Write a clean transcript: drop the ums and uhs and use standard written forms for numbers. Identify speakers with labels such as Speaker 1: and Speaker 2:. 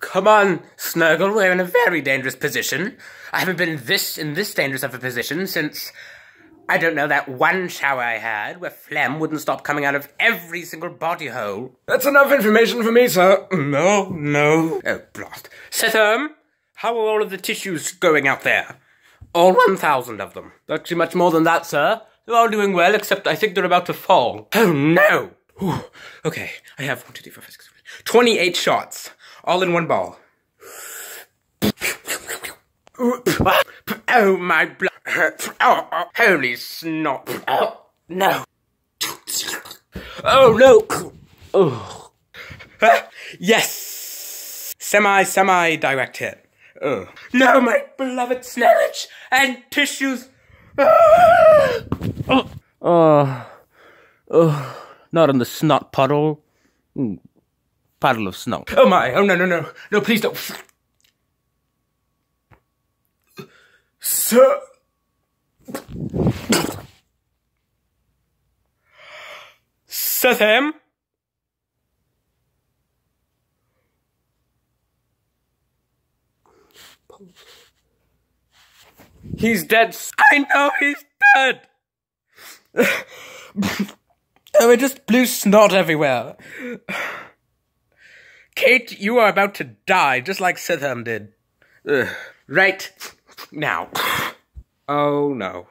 Speaker 1: Come on, Snurgle, we're in a very dangerous position. I haven't been in this dangerous of a position since, I don't know, that one shower I had where phlegm wouldn't stop coming out of every single body hole.
Speaker 2: That's enough information for me, sir. No.
Speaker 1: Oh, blast. Sitham, how are all of the tissues going out there? All 1,000 of them. Actually, much more than that, sir. They're all doing well, except I think they're about to fall. Oh, no! Whew. Okay, I have 1, 2, 3, 4, 5, 6, 7, 28 shots. All in one ball. Oh, my blood. Oh, holy snot. Oh, no. Oh, no. Oh. Yes. Semi-direct hit. Oh. No, my beloved snatch and tissues. Not in the snot puddle. Puddle of snot. Oh my, oh no. No, please don't. Sir. Sitham? He's dead. I know he's dead. Oh, it just blew snot everywhere. Kate, you are about to die, just like Sitham did. Right now. Oh, no.